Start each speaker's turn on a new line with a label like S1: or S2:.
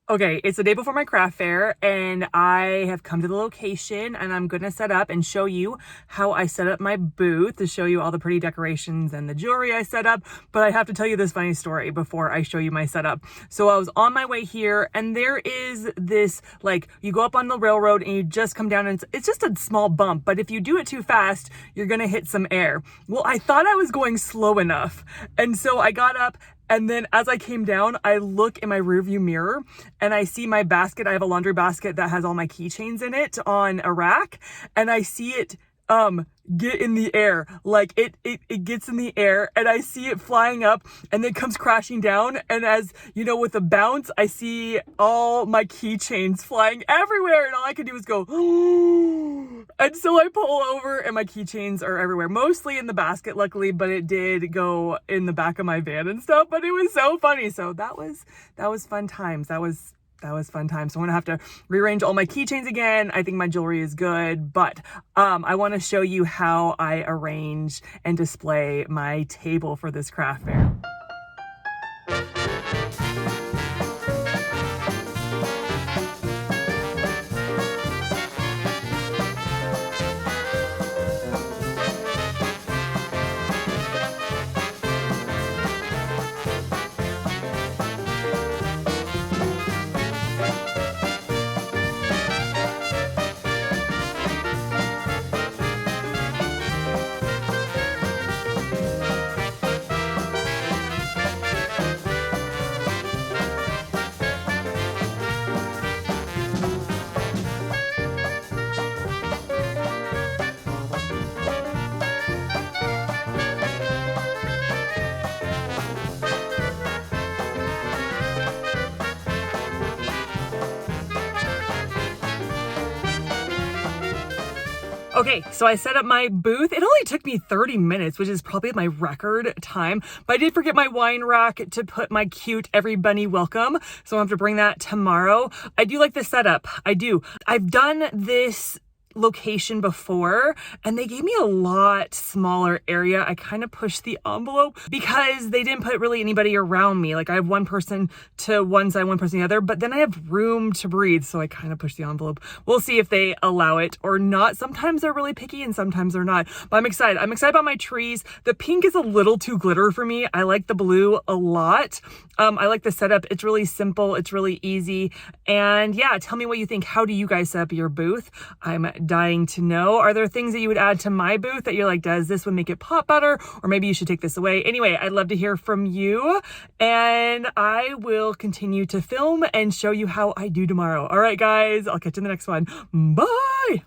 S1: Okay, it's the day before my craft fair and I have come to the location and I'm gonna set up and show you how I set up my booth to show you all the pretty decorations and the jewelry I set up. But I have to tell you this funny story before I show you my setup. So I was on my way here and there is this, like, you go up on the railroad and you just come down and it's just a small bump, but if you do it too fast, you're gonna hit some air. Well, I thought I was going slow enough. And so I got up and then as I came down, I look in my rearview mirror and I see my basket. I have a laundry basket that has all my keychains in it on a rack, and I see it get in the air. Like it gets in the air and I see it flying up and then comes crashing down, and as you know, with a bounce I see all my keychains flying everywhere and all I could do was go and so I pull over and my keychains are everywhere, mostly in the basket luckily, but it did go in the back of my van and stuff. But it was so funny. So that was fun times. That was fun times. So I'm gonna have to rearrange all my keychains again. I think my jewelry is good, but I want to show you how I arrange and display my table for this craft fair. Okay, so I set up my booth. It only took me 30 minutes, which is probably my record time, but I did forget my wine rack to put my cute Every Bunny Welcome, so I'll have to bring that tomorrow. I do like the setup. I do. I've done this location before and they gave me a lot smaller area. I kind of pushed the envelope because they didn't put really anybody around me. Like I have one person to one side, one person the other, but then I have room to breathe. So I kind of pushed the envelope. We'll see if they allow it or not. Sometimes they're really picky and sometimes they're not, but I'm excited. I'm excited about my trees. The pink is a little too glitter for me. I like the blue a lot. I like the setup. It's really simple. It's really easy. And yeah, tell me what you think. How do you guys set up your booth? I'm dying to know. Are there things that you would add to my booth that you're like, does this one make it pop better? Or maybe you should take this away. Anyway, I'd love to hear from you and I will continue to film and show you how I do tomorrow. All right, guys, I'll catch you in the next one. Bye.